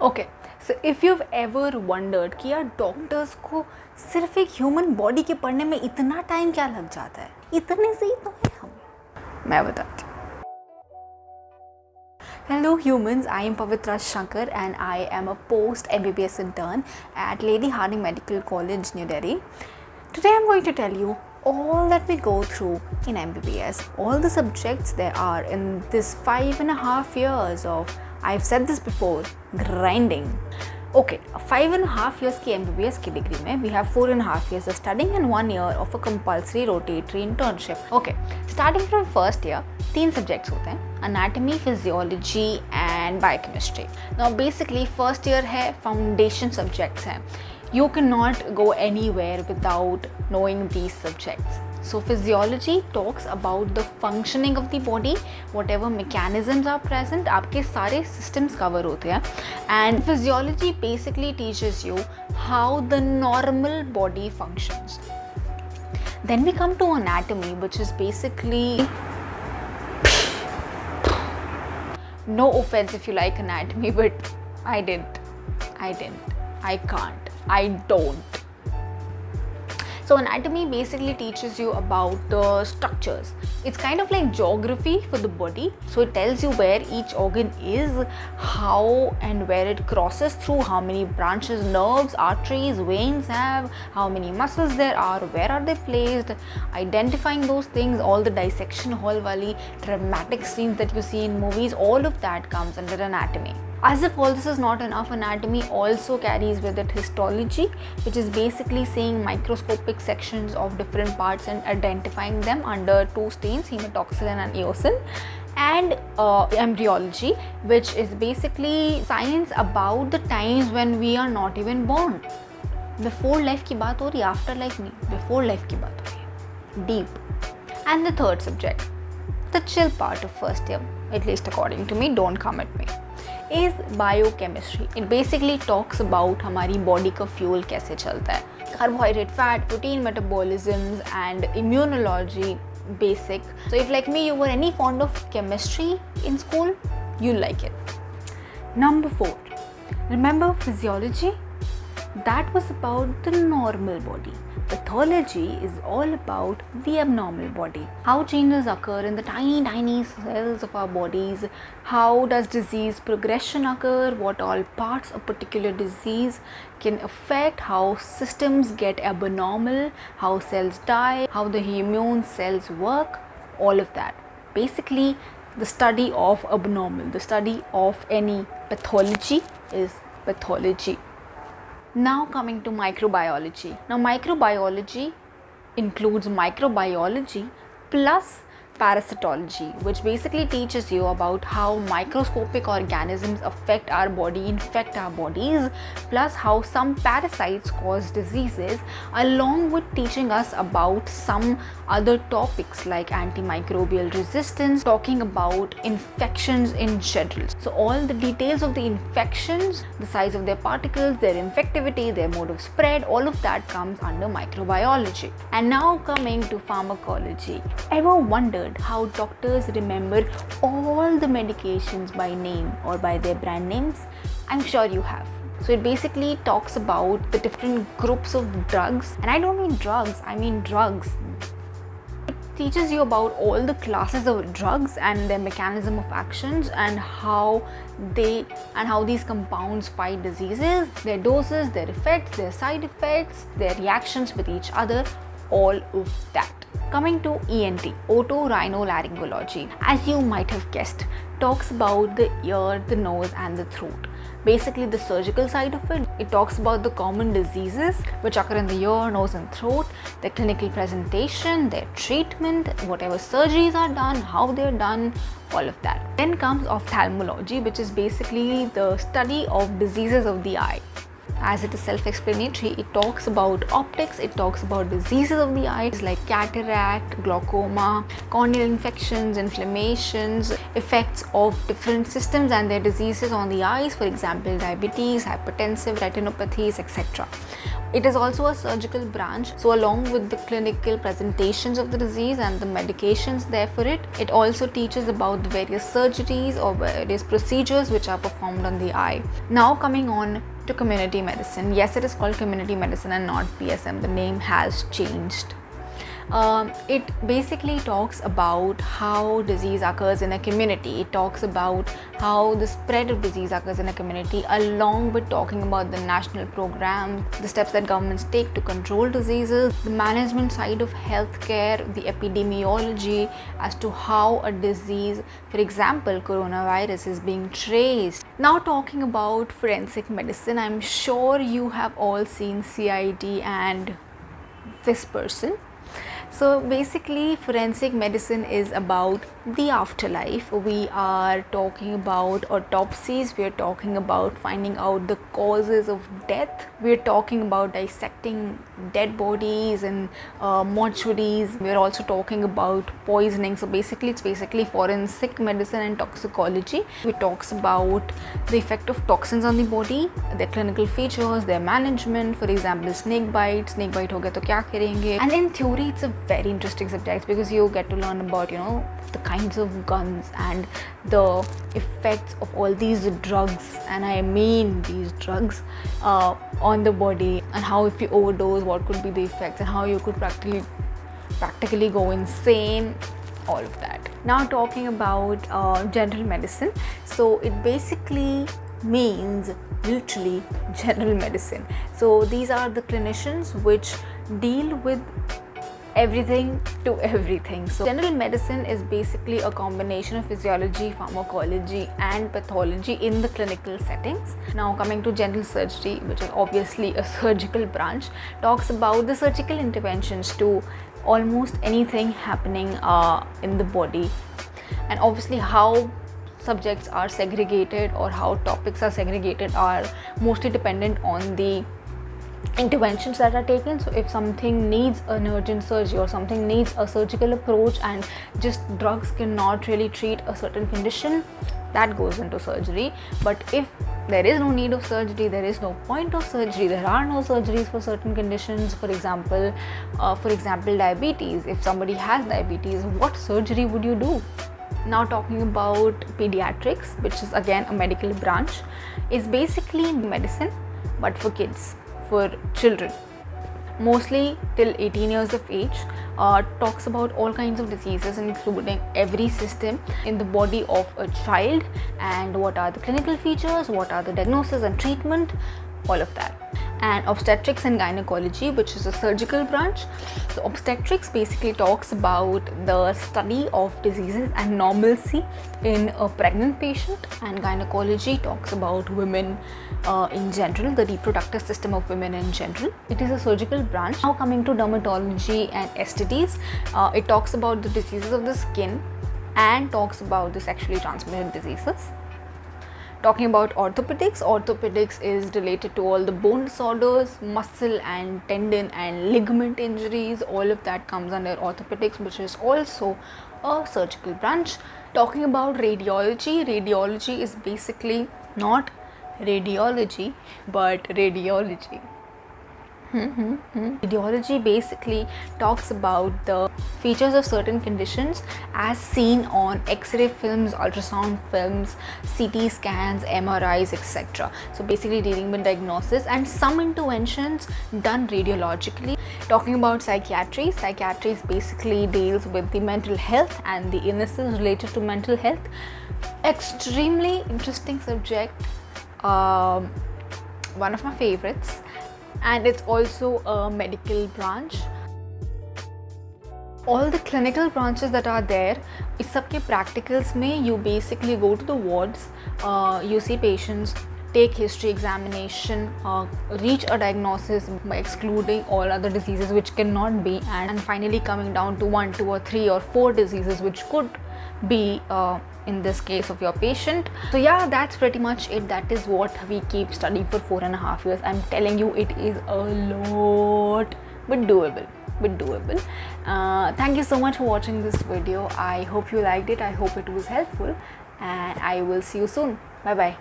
Okay, so if you have ever wondered कि यार doctors को सिर्फ एक ह्यूमन बॉडी के पढ़ने में इतना टाइम क्या लग जाता है, इतने से ही तो है हम। मैं बताती हूँ। Hello humans, I am Pavitra Shankar and I am a post MBBS intern at Lady Harding Medical College, New Delhi. Today I am going to tell you all that we go through in MBBS, all the subjects there are in this 5.5 years of, I've said this before, grinding. Okay, 5.5 years की MBBS की degree में we have 4.5 years of studying and 1 year of a compulsory rotatory internship. Okay, starting from first year, 3 subjects होते हैं, anatomy, physiology and biochemistry. Now basically first year है foundation subjects हैं. You cannot go anywhere without knowing these subjects. So physiology talks about the functioning of the body, whatever mechanisms are present, आपके सारे systems cover होते हैं. And physiology basically teaches you how the normal body functions. Then we come to anatomy, which is basically, no offense if you like anatomy, but I can't, I don't. So anatomy basically teaches you about the structures. It's kind of like geography for the body. So it tells you where each organ is, how and where it crosses through, how many branches, nerves, arteries, veins have, how many muscles there are, where are they placed, identifying those things, all the dissection hall wali dramatic scenes that you see in movies, all of that comes under anatomy. As if all this is not enough, anatomy also carries with it histology, which is basically seeing microscopic sections of different parts and identifying them under 2 stains, hematoxylin and eosin. And embryology, which is basically science about the times when we are not even born. Before life की बात हो रही है, after life नहीं, before life की बात हो रही है, deep. And the third subject, the chill part of first year, at least according to me, don't come at me, is biochemistry. It basically talks about हमारी body का fuel कैसे चलता है, carbohydrate, fat, protein metabolisms and immunology basic. So if like me you were any fond of chemistry in school, you'll like it. Number 4, remember physiology? That was about the normal body. Pathology is all about the abnormal body. How changes occur in the tiny cells of our bodies. How does disease progression occur? What all parts of particular disease can affect? How systems get abnormal? How cells die? How the immune cells work? All of that. Basically, the study of abnormal, the study of any pathology is pathology. Now coming to microbiology. Now microbiology includes microbiology plus parasitology, which basically teaches you about how microscopic organisms affect our body, infect our bodies, plus how some parasites cause diseases, along with teaching us about some other topics like antimicrobial resistance, talking about infections in general. So all the details of the infections, the size of their particles, their infectivity, their mode of spread, all of that comes under microbiology. And now coming to pharmacology. Ever wondered how doctors remember all the medications by name or by their brand names? I'm sure you have. So it basically talks about the different groups of drugs, and I don't mean drugs, I mean drugs. It teaches you about all the classes of drugs and their mechanism of actions and how these compounds fight diseases, their doses, their effects, their side effects, their reactions with each other, all of that. Coming to ENT, otorhinolaryngology, as you might have guessed, talks about the ear, the nose and the throat. Basically the surgical side of it. It talks about the common diseases which occur in the ear, nose and throat, their clinical presentation, their treatment, whatever surgeries are done, how they're done, all of that. Then comes ophthalmology, which is basically the study of diseases of the eye. As it is self-explanatory, it talks about optics, it talks about diseases of the eyes like cataract, glaucoma, corneal infections, inflammations, effects of different systems and their diseases on the eyes, for example diabetes, hypertensive retinopathies, etc. It is also a surgical branch. So along with the clinical presentations of the disease and the medications there for it, it also teaches about the various surgeries or various procedures which are performed on the eye. Now coming on to community medicine. Yes, it is called community medicine and not PSM. The name has changed. It basically talks about how disease occurs in a community. It talks about how the spread of disease occurs in a community, along with talking about the national programs, the steps that governments take to control diseases, the management side of healthcare, the epidemiology as to how a disease, for example coronavirus, is being traced. Now talking about forensic medicine, I'm sure you have all seen CID and this person. So basically forensic medicine is about the afterlife. We are talking about autopsies, we are talking about finding out the causes of death, we are talking about dissecting dead bodies in mortuaries, we are also talking about poisoning. So basically it's basically forensic medicine and toxicology. It talks about the effect of toxins on the body, their clinical features, their management. For example, snake bite ho gaya to kya karenge. And in theory it's a very interesting subject because you get to learn about, you know, the kinds of guns and the effects of all these drugs, and I mean these drugs, on the body, and how if you overdose what could be the effects, and how you could practically go insane, all of that. Now talking about general medicine. So it basically means literally general medicine. So these are the clinicians which deal with everything to everything. So general medicine is basically a combination of physiology, pharmacology and pathology in the clinical settings. Now coming to general surgery, which is obviously a surgical branch, talks about the surgical interventions to almost anything happening in the body, and obviously how subjects are segregated or how topics are segregated are mostly dependent on the interventions that are taken. So if something needs an urgent surgery or something needs a surgical approach and just drugs cannot really treat a certain condition, that goes into surgery. But if there is no need of surgery, there is no point of surgery, there are no surgeries for certain conditions. For example diabetes. If somebody has diabetes, what surgery would you do? Now talking about pediatrics, which is again a medical branch, is basically medicine but for kids, for children, mostly till 18 years of age. Talks about all kinds of diseases including every system in the body of a child, and what are the clinical features, what are the diagnosis and treatment, all of that. And obstetrics and gynecology, which is a surgical branch. So obstetrics basically talks about the study of diseases and normalcy in a pregnant patient, and gynecology talks about women in general, the reproductive system of women in general. It is a surgical branch. Now coming to dermatology and STDs, it talks about the diseases of the skin and talks about the sexually transmitted diseases. Talking about orthopedics is related to all the bone disorders, muscle and tendon and ligament injuries. All of that comes under orthopedics, which is also a surgical branch. Talking about radiology is basically not radiology but radiology. Radiology basically talks about the features of certain conditions as seen on X-ray films, ultrasound films, CT scans, MRIs, etc. So basically dealing with diagnosis and some interventions done radiologically. Talking about psychiatry basically deals with the mental health and the illnesses related to mental health. Extremely interesting subject, one of my favorites, and it's also a medical branch. All the clinical branches that are there, इस सब के practicals में you basically go to the wards, you see patients, take history examination, reach a diagnosis by excluding all other diseases which cannot be, and finally coming down to 1, 2 or 3 or 4 diseases which could be in this case of your patient. So yeah, that's pretty much it. That is what we keep studying for 4.5 years. I'm telling you, it is a lot, but doable. Thank you so much for watching this video. I hope you liked it. I hope it was helpful, and I will see you soon. Bye bye.